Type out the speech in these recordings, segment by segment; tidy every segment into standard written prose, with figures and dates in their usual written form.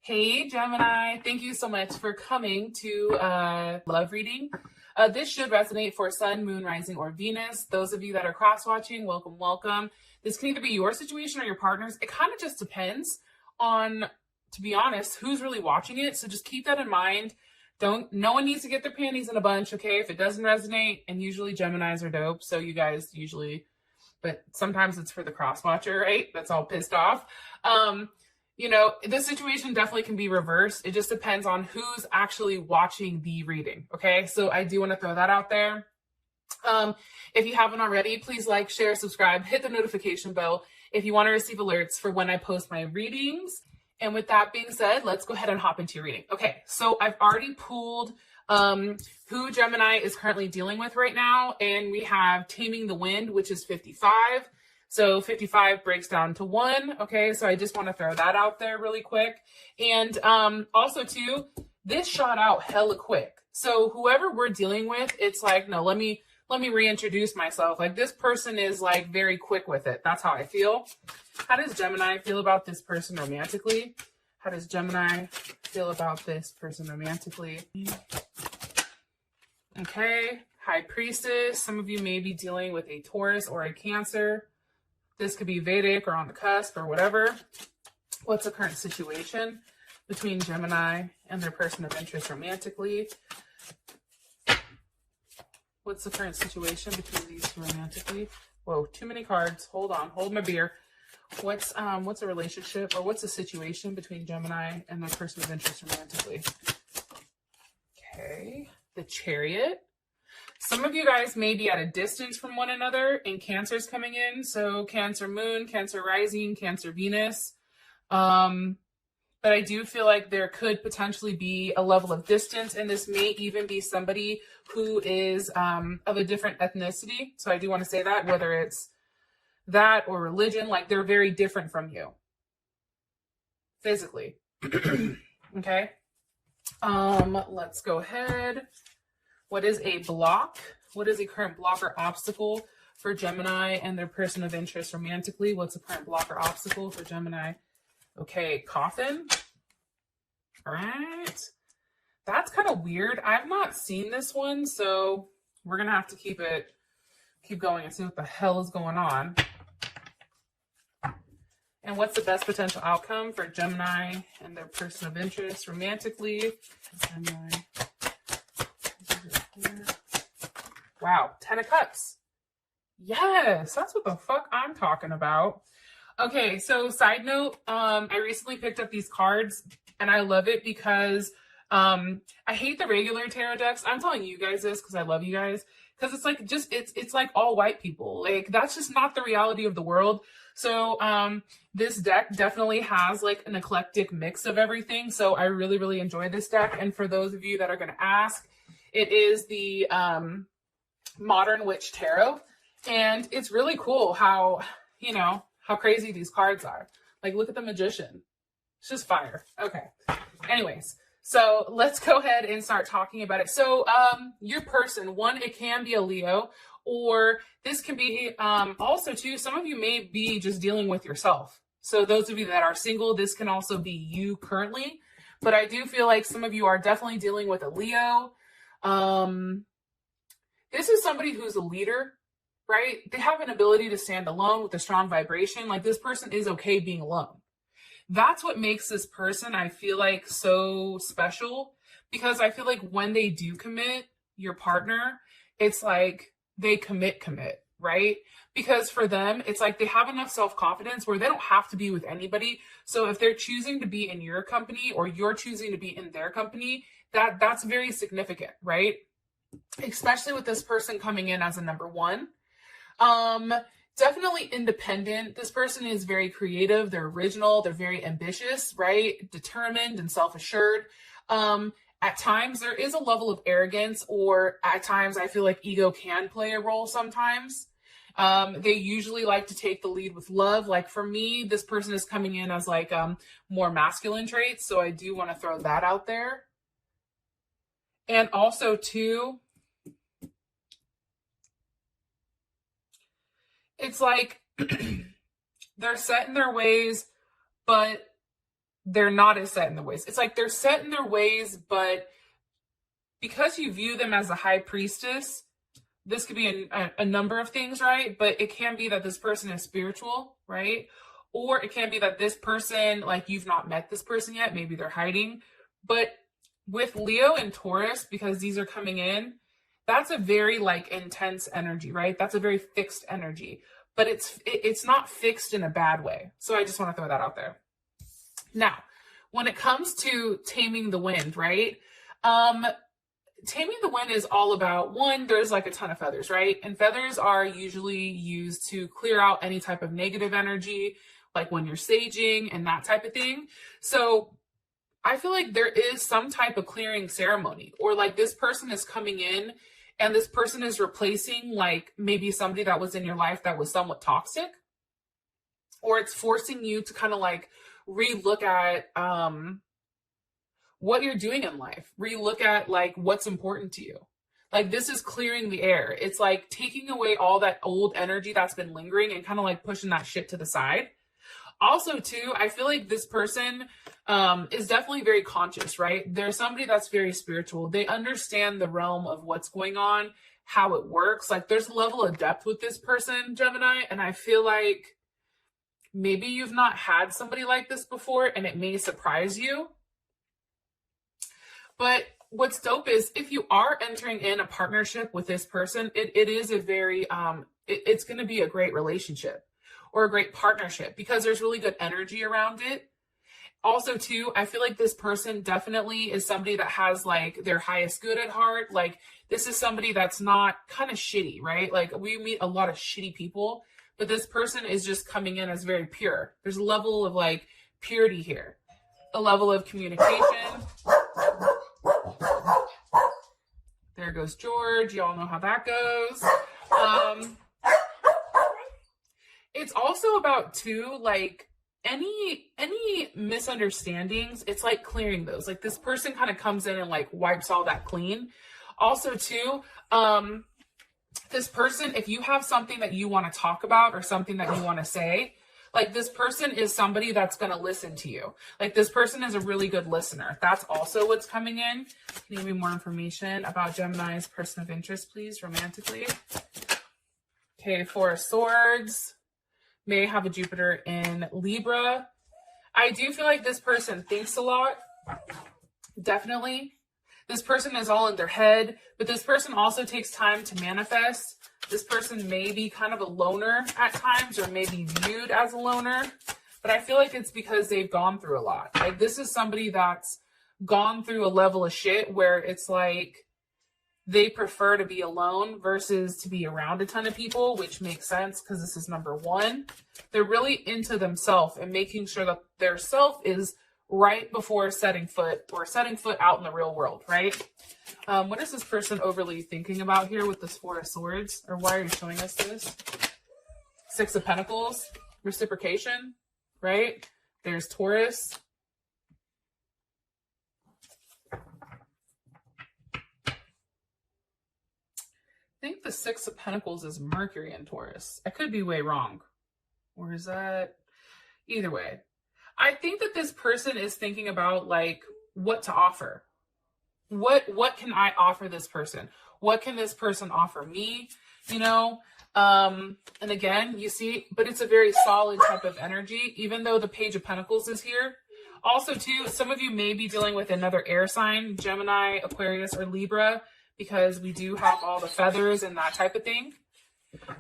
Hey Gemini, thank you so much for coming to love reading. This should resonate for Sun, Moon, Rising, or Venus. Those of you that are cross-watching, welcome, welcome. This can either be your situation or your partner's. It kind of just depends on, to be honest, who's really watching it. So just keep that in mind. No one needs to get their panties in a bunch, okay? If it doesn't resonate, and usually Geminis are dope, so you guys usually, but sometimes it's for the cross-watcher, right? That's all pissed off. This situation definitely can be reversed. It just depends on who's actually watching the reading, okay? So I do want to throw that out there. If you haven't already, please like, share, subscribe, hit the notification bell if you want to receive alerts for when I post my readings. And with that being said, let's go ahead and hop into your reading. Okay, so I've already pulled who Gemini is currently dealing with right now, and we have Taming the Wind, which is 55. So 55 breaks down to 1, okay? So I just want to throw that out there really quick. And also, too, this shot out hella quick. So whoever we're dealing with, it's like, no, let me reintroduce myself. Like, this person is, like, very quick with it. That's how I feel. How does Gemini feel about this person romantically? How does Gemini feel about this person romantically? Okay, High Priestess. Some of you may be dealing with a Taurus or a Cancer. This could be Vedic or on the cusp or whatever. What's the current situation between Gemini and their person of interest romantically? What's the current situation between these two romantically? Whoa, too many cards. Hold on, hold my beer. What's a relationship, or what's the situation between Gemini and their person of interest romantically? Okay, the Chariot. Some of you guys may be at a distance from one another, and Cancer's coming in. So Cancer Moon, Cancer Rising, Cancer Venus. But I do feel like there could potentially be a level of distance, and this may even be somebody who is of a different ethnicity. So I do want to say that, whether it's that or religion, like they're very different from you physically. Okay. Let's go ahead. What is a block? What is a current block or obstacle for Gemini and their person of interest romantically? What's a current block or obstacle for Gemini? Okay, Coffin. All right. That's kind of weird. I've not seen this one, so we're going to have to keep going and see what the hell is going on. And what's the best potential outcome for Gemini and their person of interest romantically? Gemini. Wow, 10 of Cups. Yes, that's what the fuck I'm talking about. Okay, so side note, I recently picked up these cards, and I love it because I hate the regular tarot decks. I'm telling you guys this because I love you guys. Because it's like it's like all white people. Like, that's just not the reality of the world. So this deck definitely has like an eclectic mix of everything. So I really, really enjoy this deck. And for those of you that are going to ask, it is the Modern Witch Tarot. And it's really cool how crazy these cards are. Like, look at the Magician. It's just fire. Okay. Anyways, so let's go ahead and start talking about it. So your person, one, it can be a Leo, or this can be also too, some of you may be just dealing with yourself. So those of you that are single, this can also be you currently. But I do feel like some of you are definitely dealing with a Leo. This is somebody who's a leader, right? They have an ability to stand alone with a strong vibration. Like, this person is okay being alone. That's what makes this person, I feel like, so special, because I feel like when they do commit, your partner, it's like they commit, right? Because for them, it's like they have enough self-confidence where they don't have to be with anybody. So if they're choosing to be in your company, or you're choosing to be in their company, that's very significant, right? Especially with this person coming in as a number one. Definitely independent. This person is very creative. They're original. They're very ambitious, right? Determined and self-assured. At times there is a level of arrogance, or at times I feel like ego can play a role sometimes. They usually like to take the lead with love. Like, for me, this person is coming in as like more masculine traits. So I do want to throw that out there. And also too, it's like they're set in their ways, but they're not as set in their ways. It's like they're set in their ways, but because you view them as a high priestess, this could be a number of things, right? But it can be that this person is spiritual, right? Or it can be that this person, like, you've not met this person yet. Maybe they're hiding. But with Leo and Taurus, because these are coming in, that's a very like intense energy, right? That's a very fixed energy, but it's not fixed in a bad way. So I just want to throw that out there. Now, when it comes to taming the wind, right? Taming the wind is all about, one, there's like a ton of feathers, right? And feathers are usually used to clear out any type of negative energy, like when you're saging and that type of thing. So I feel like there is some type of clearing ceremony, or like this person is coming in and this person is replacing like maybe somebody that was in your life that was somewhat toxic, or it's forcing you to kind of like relook at what you're doing in life, relook at like what's important to you. Like this is clearing the air. It's like taking away all that old energy that's been lingering and kind of like pushing that shit to the side. Also too, I feel like this person is definitely very conscious, right? They're somebody that's very spiritual. They understand the realm of what's going on, how it works. Like there's a level of depth with this person, Gemini. And I feel like maybe you've not had somebody like this before and it may surprise you. But what's dope is if you are entering in a partnership with this person, it is a very, it's going to be a great relationship or a great partnership because there's really good energy around it. Also too, I feel like this person definitely is somebody that has like their highest good at heart. Like this is somebody that's not kind of shitty, right? Like we meet a lot of shitty people, but this person is just coming in as very pure. There's a level of like purity here, a level of communication. There goes George. Y'all know how that goes. It's also about too, like any misunderstandings. It's like clearing those. Like this person kind of comes in and like wipes all that clean. Also too, this person, if you have something that you want to talk about or something that you want to say, like this person is somebody that's going to listen to you. Like this person is a really good listener. That's also what's coming in. Can you give me more information about Gemini's person of interest, please, romantically? Okay, Four of Swords. May have a Jupiter in Libra. I do feel like this person thinks a lot. Definitely. This person is all in their head, but this person also takes time to manifest. This person may be kind of a loner at times or may be viewed as a loner, but I feel like it's because they've gone through a lot. Like this is somebody that's gone through a level of shit where it's like they prefer to be alone versus to be around a ton of people, which makes sense because this is number one. They're really into themselves and making sure that their self is right before setting foot out in the real world, right? What is this person overly thinking about here with this Four of Swords? Or why are you showing us this? Six of Pentacles, reciprocation, right? There's Taurus. I think the Six of Pentacles is Mercury in Taurus. I could be way wrong. Or is that? Either way. I think that this person is thinking about like what to offer. What can I offer this person? What can this person offer me? You know? And again, you see, but it's a very solid type of energy, even though the Page of Pentacles is here. Also too, some of you may be dealing with another air sign, Gemini, Aquarius, or Libra, because we do have all the feathers and that type of thing.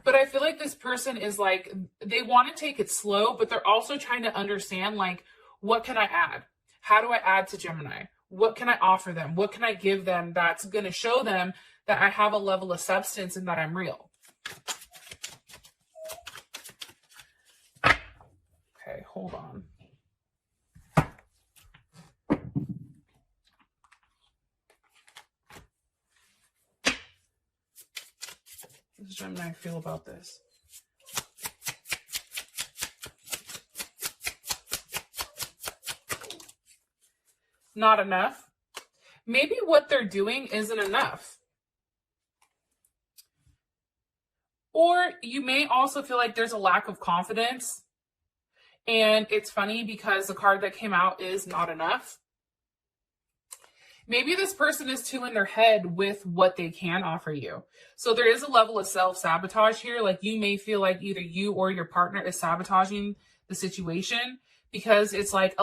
But I feel like this person is like, they want to take it slow, but they're also trying to understand, like, what can I add? How do I add to Gemini? What can I offer them? What can I give them that's going to show them that I have a level of substance and that I'm real? Okay, hold on. How does Gemini feel about this? Not enough. Maybe what they're doing isn't enough. Or you may also feel like there's a lack of confidence And it's funny because the card that came out is not enough. Maybe this person is too in their head with what they can offer you. So there is a level of self-sabotage here. Like you may feel like either you or your partner is sabotaging the situation because it's like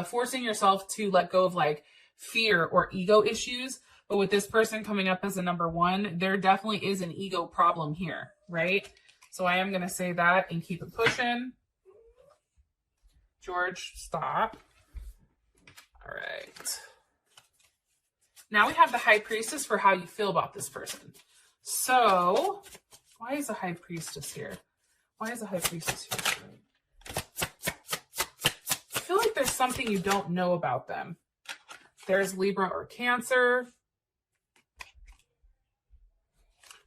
forcing yourself to let go of like fear or ego issues. But with this person coming up as a number one, there definitely is an ego problem here, right? So I am going to say that and keep it pushing. George, stop. All right. Now we have the High Priestess for how you feel about this person. So, why is the High Priestess here? Why is the High Priestess here? I feel like there's something you don't know about them. There's Libra or Cancer.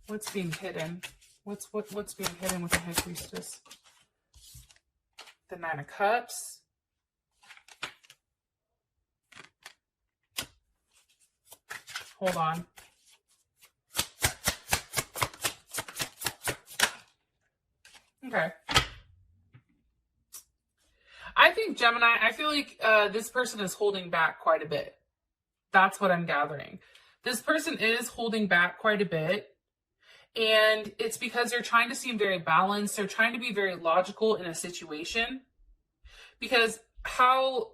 What's being hidden? What's being hidden with the High Priestess? The Nine of Cups. Hold on. Okay. I think Gemini, I feel like this person is holding back quite a bit. That's what I'm gathering. This person is holding back quite a bit. And it's because they're trying to seem very balanced. They're trying to be very logical in a situation. Because how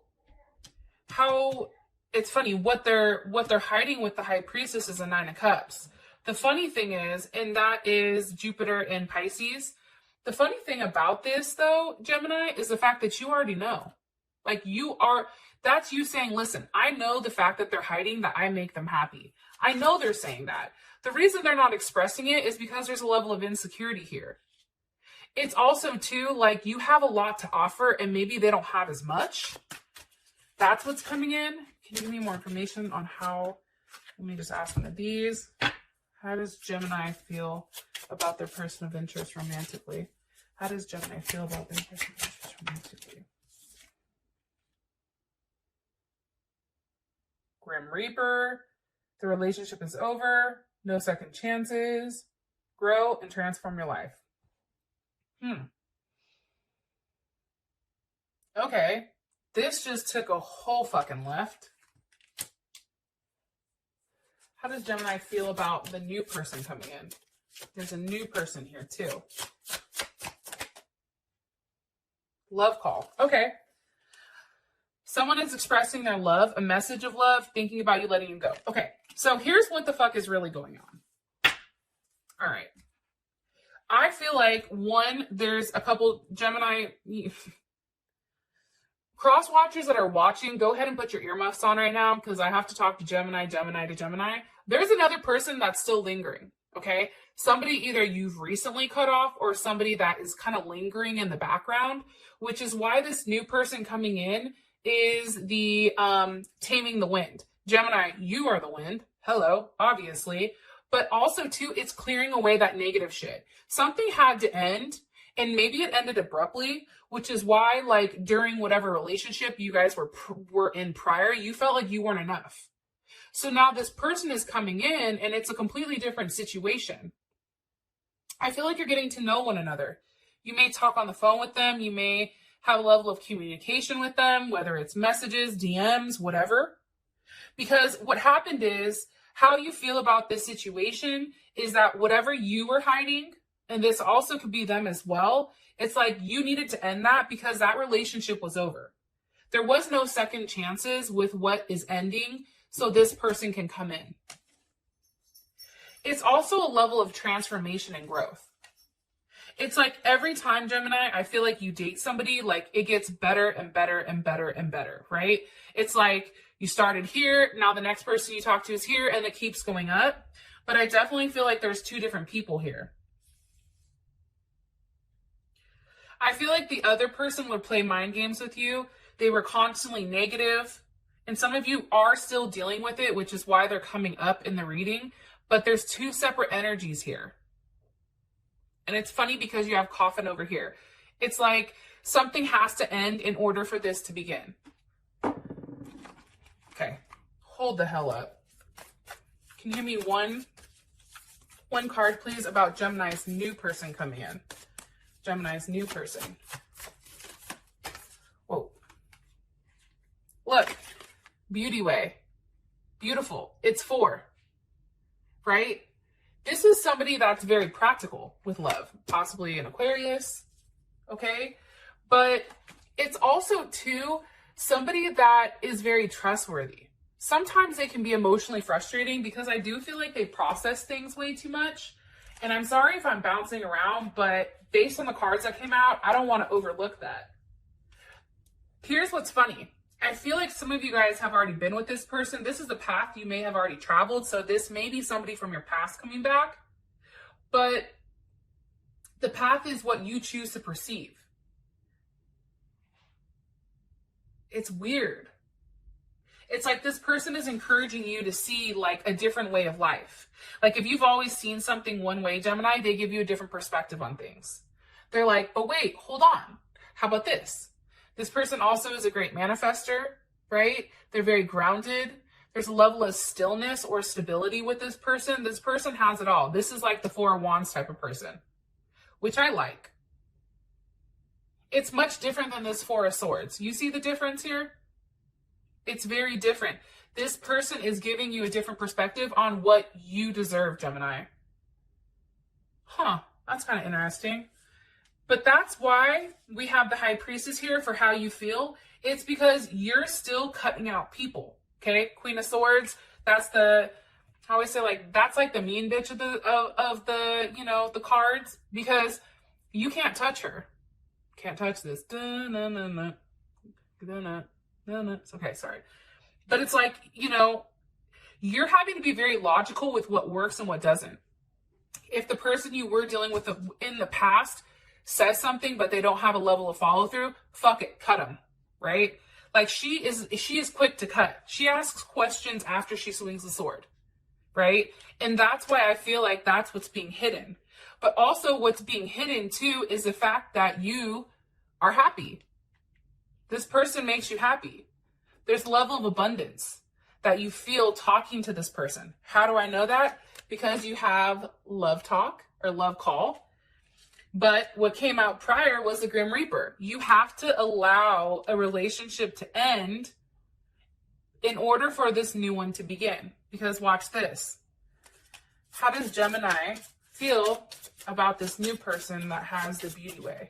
it's funny, what they're hiding with the High Priestess is a Nine of Cups. The funny thing is, and that is Jupiter in Pisces. The funny thing about this though, Gemini, is the fact that you already know. Like that's you saying, listen, I know the fact that they're hiding that I make them happy. I know they're saying that. The reason they're not expressing it is because there's a level of insecurity here. It's also too, like you have a lot to offer and maybe they don't have as much. That's what's coming in. Can you give me more information on how, let me just ask one of these. How does Gemini feel about their person of interest romantically? How does Gemini feel about their person of interest romantically? Grim Reaper. The relationship is over. No second chances. Grow and transform your life. Okay. This just took a whole fucking left. How does Gemini feel about the new person coming in? There's a new person here too. Love call. Okay. Someone is expressing their love, a message of love, thinking about you, letting you go. Okay. So here's what the fuck is really going on. All right. I feel like there's a couple Gemini cross watchers that are watching. Go ahead and put your earmuffs on right now because I have to talk to Gemini to Gemini. There's another person that's still lingering. Okay. Somebody either you've recently cut off or somebody that is kind of lingering in the background, which is why this new person coming in is the taming the wind. Gemini, you are the wind. Hello, obviously. But also, too, it's clearing away that negative shit. Something had to end, and maybe it ended abruptly, which is why, like, during whatever relationship you guys were in prior, you felt like you weren't enough. So now this person is coming in, and it's a completely different situation. I feel like you're getting to know one another. You may talk on the phone with them. You may have a level of communication with them, whether it's messages, DMs, whatever. Because what happened is, how you feel about this situation is that whatever you were hiding, and this also could be them as well, it's like you needed to end that because that relationship was over. There was no second chances with what is ending, so this person can come in. It's also a level of transformation and growth. It's like every time, Gemini, I feel like you date somebody, like it gets better and better and better and better, right? It's like you started here, now the next person you talk to is here, and it keeps going up. But I definitely feel like there's two different people here. I feel like the other person would play mind games with you. They were constantly negative. And some of you are still dealing with it, which is why they're coming up in the reading. But there's two separate energies here. And it's funny because you have coffin over here. It's like something has to end in order for this to begin. Okay, hold the hell up. Can you give me one card, please, about Gemini's new person coming in? Gemini's new person. Look, beauty way. Beautiful. It's 4, right? This is somebody that's very practical with love, possibly an Aquarius, okay? But it's also, too, somebody that is very trustworthy. Sometimes they can be emotionally frustrating because I do feel like they process things way too much. And I'm sorry if I'm bouncing around, but based on the cards that came out, I don't want to overlook that. Here's what's funny. I feel like some of you guys have already been with this person. This is the path you may have already traveled. So this may be somebody from your past coming back. But the path is what you choose to perceive. It's weird. It's like this person is encouraging you to see like a different way of life. Like if you've always seen something one way, Gemini, they give you a different perspective on things. They're like, but wait, hold on. How about this? This person also is a great manifester, right? They're very grounded. There's a level of stillness or stability with this person. This person has it all. This is like the 4 of Wands type of person, which I like. It's much different than this 4 of Swords. You see the difference here? It's very different. This person is giving you a different perspective on what you deserve, Gemini. Huh, that's kind of interesting. But that's why we have the High Priestess here for how you feel. It's because you're still cutting out people, okay? Queen of Swords, that's the, I always say like, that's like the mean bitch of the you know, the cards, because you can't touch her. Can't touch this. Okay, sorry. But it's like, you know, you're having to be very logical with what works and what doesn't. If the person you were dealing with in the past says something, but they don't have a level of follow through, fuck it, cut them, right? Like she is quick to cut. She asks questions after she swings the sword, right? And that's why I feel like that's what's being hidden. But also what's being hidden too is the fact that you are happy. This person makes you happy. There's a level of abundance that you feel talking to this person. How do I know that? Because you have love talk or love call. But what came out prior was the Grim Reaper. You have to allow a relationship to end in order for this new one to begin. Because watch this. How does Gemini feel about this new person that has the beauty way?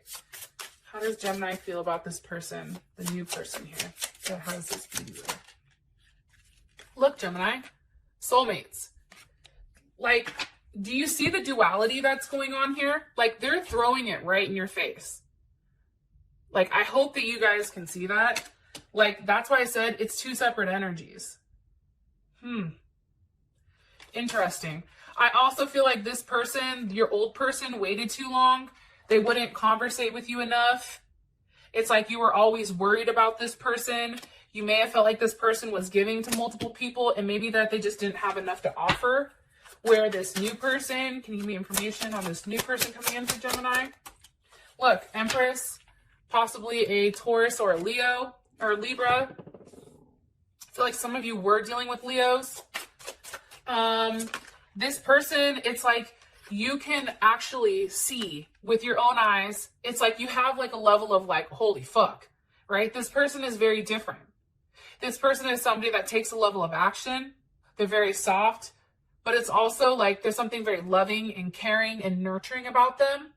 How does Gemini feel about this person, the new person here that has this beauty way? Look, Gemini, soulmates. Like, do you see the duality that's going on here? Like, they're throwing it right in your face. Like, I hope that you guys can see that. Like, that's why I said it's 2 separate energies. Interesting. I also feel like this person, your old person, waited too long. They wouldn't conversate with you enough. It's like you were always worried about this person. You may have felt like this person was giving to multiple people and maybe that they just didn't have enough to offer. Where this new person, can you give me information on this new person coming in for Gemini? Look, Empress, possibly a Taurus or a Leo or a Libra. I feel like some of you were dealing with Leos. This person, it's like you can actually see with your own eyes. It's like you have like a level of like, holy fuck, right? This person is very different. This person is somebody that takes a level of action. They're very soft, but it's also like there's something very loving and caring and nurturing about them.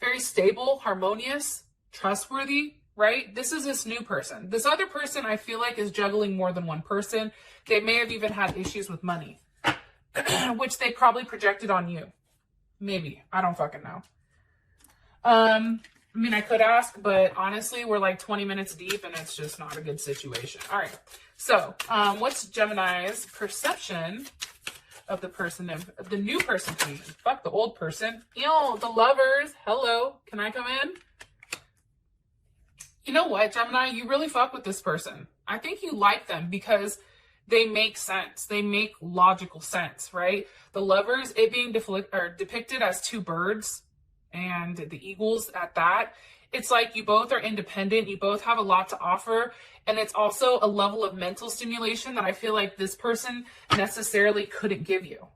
Very stable, harmonious, trustworthy, right? This is this new person. This other person I feel like is juggling more than one person. They may have even had issues with money, which they probably projected on you. Maybe. I don't fucking know. I mean, I could ask, but honestly, we're like 20 minutes deep and it's just not a good situation. All right. So, what's Gemini's perception of the person, of the new person coming in? Fuck the old person. Ew, the lovers. Hello. Can I come in? You know what, Gemini? You really fuck with this person. I think you like them because they make sense. They make logical sense, right? The lovers, it being depicted as 2 birds and the eagles at that. It's like you both are independent. You both have a lot to offer. And it's also a level of mental stimulation that I feel like this person necessarily couldn't give you.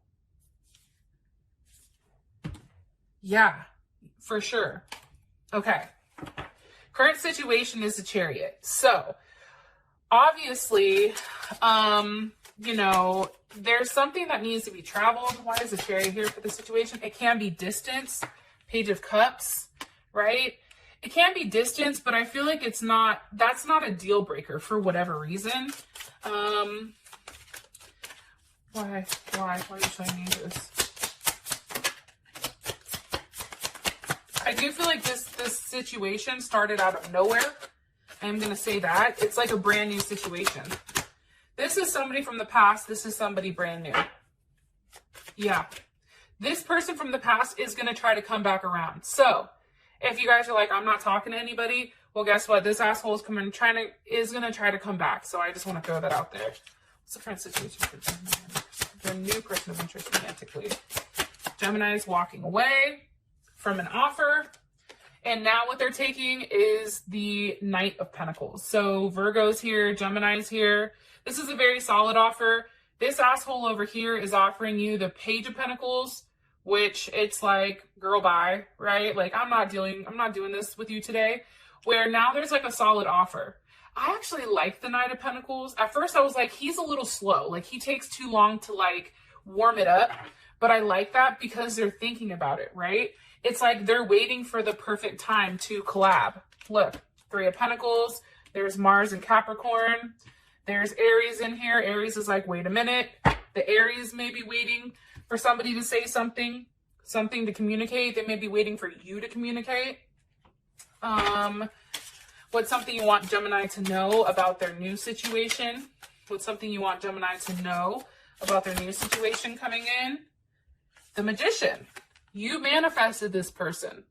Yeah, for sure. Okay. Current situation is the Chariot. So obviously, you know, there's something that needs to be traveled. Why is the cherry here for the situation? It can be distance, Page of Cups, right? It can be distance, but I feel like that's not a deal breaker for whatever reason. Why are you showing me this? I do feel like this situation started out of nowhere. I'm going to say that. It's like a brand new situation. This is somebody from the past. This is somebody brand new. Yeah. This person from the past is going to try to come back around. So if you guys are like, I'm not talking to anybody, well, guess what? This asshole is going to try to come back. So I just want to throw that out there. What's the current situation for Gemini? Their new person of interest romantically. Gemini is walking away from an offer. And now what they're taking is the Knight of Pentacles. So Virgo's here, Gemini's here. This is a very solid offer. This asshole over here is offering you the Page of Pentacles, which it's like, girl, bye, right? Like, I'm not doing this with you today. Where now there's like a solid offer. I actually like the Knight of Pentacles. At first I was like, he's a little slow. Like, he takes too long to like warm it up. But I like that because they're thinking about it, right? It's like they're waiting for the perfect time to collab. Look, Three of Pentacles. There's Mars and Capricorn. There's Aries in here. Aries is like, wait a minute. The Aries may be waiting for somebody to say something to communicate. They may be waiting for you to communicate. What's something you want Gemini to know about their new situation? What's something you want Gemini to know about their new situation coming in? The Magician. You manifested this person.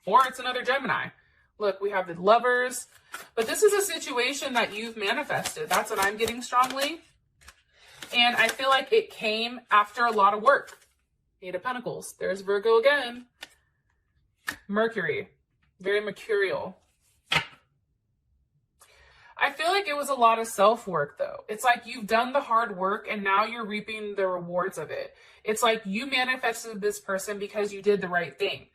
Or it's another Gemini. Look, we have the Lovers. But this is a situation that you've manifested. That's what I'm getting strongly. And I feel like it came after a lot of work. Eight of Pentacles. There's Virgo again. Mercury. Very mercurial. I feel like it was a lot of self-work, though. It's like you've done the hard work and now you're reaping the rewards of it. It's like you manifested this person because you did the right thing.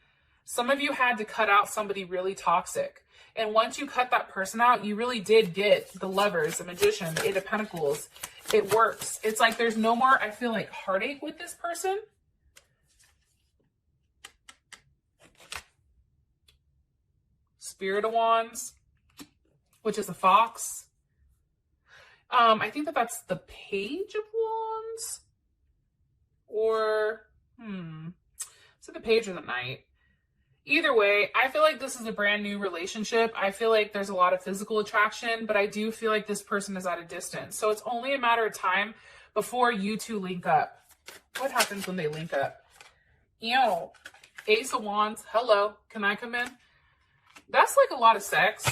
Some of you had to cut out somebody really toxic. And once you cut that person out, you really did get the Lovers, the Magician, the Eight of Pentacles. It works. It's like there's no more, I feel like, heartache with this person. Spirit of Wands, which is a fox. I think that's the Page of Wands. Or, is it the Page or the Knight? Either way, I feel like this is a brand new relationship. I feel like there's a lot of physical attraction, but I do feel like this person is at a distance. So it's only a matter of time before you two link up. What happens when they link up? Ew. Ace of Wands. Hello. Can I come in? That's like a lot of sex.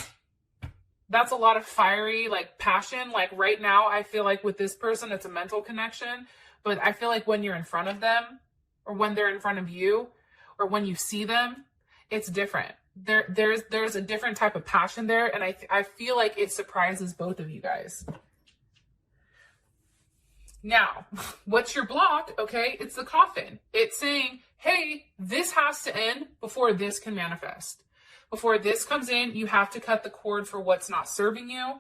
That's a lot of fiery, like, passion. Like, right now, I feel like with this person, it's a mental connection. But I feel like when you're in front of them, or when they're in front of you, or when you see them, it's different. There's a different type of passion there, and I feel like it surprises both of you guys. Now, what's your block? Okay, it's the Coffin. It's saying, hey, this has to end before this can manifest. Before this comes in, you have to cut the cord for what's not serving you.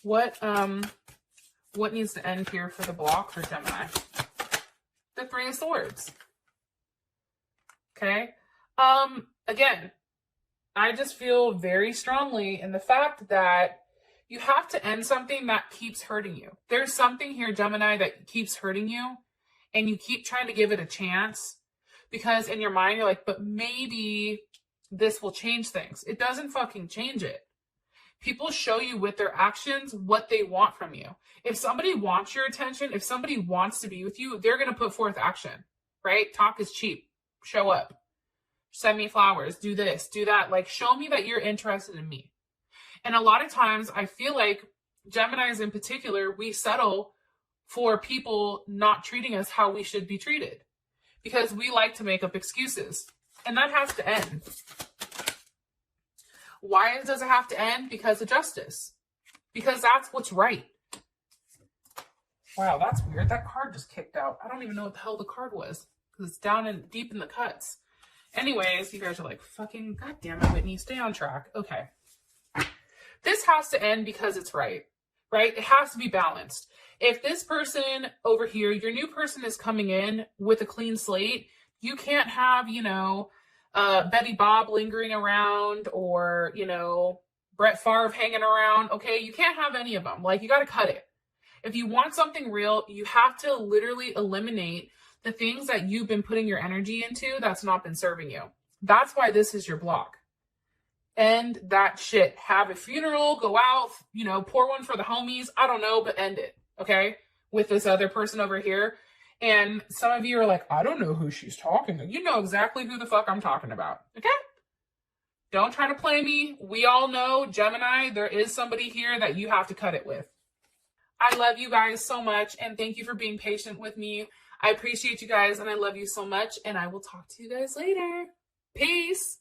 What needs to end here for the block for Gemini? The Three of Swords. Okay. Again, I just feel very strongly in the fact that you have to end something that keeps hurting you. There's something here, Gemini, that keeps hurting you, and you keep trying to give it a chance because in your mind, you're like, but maybe this will change things. It doesn't fucking change it. People show you with their actions what they want from you. If somebody wants your attention, if somebody wants to be with you, they're going to put forth action, right? Talk is cheap. Show up. Send me flowers. Do this, do that. Like, show me that you're interested in me. And a lot of times I feel like Geminis in particular, we settle for people not treating us how we should be treated because we like to make up excuses, and that has to end. Why does it have to end? Because of justice. Because that's what's right. Wow, that's weird. That card just kicked out. I don't even know what the hell the card was because it's down and deep in the cuts. Anyways, you guys are like, fucking goddamn it, Whitney, stay on track. Okay. This has to end because it's right? It has to be balanced. If this person over here, your new person is coming in with a clean slate, you can't have, Betty Bob lingering around or, Brett Favre hanging around. Okay. You can't have any of them. Like, you got to cut it. If you want something real, you have to literally eliminate the things that you've been putting your energy into that's not been serving you. That's why this is your block. End that shit. Have a funeral, go out, pour one for the homies. I don't know, but end it. Okay? With this other person over here. And some of you are like, I don't know who she's talking to. You know exactly who the fuck I'm talking about. Okay? Don't try to play me. We all know, Gemini, there is somebody here that you have to cut it with. I love you guys so much, and thank you for being patient with me. I appreciate you guys, and I love you so much, and I will talk to you guys later. Peace.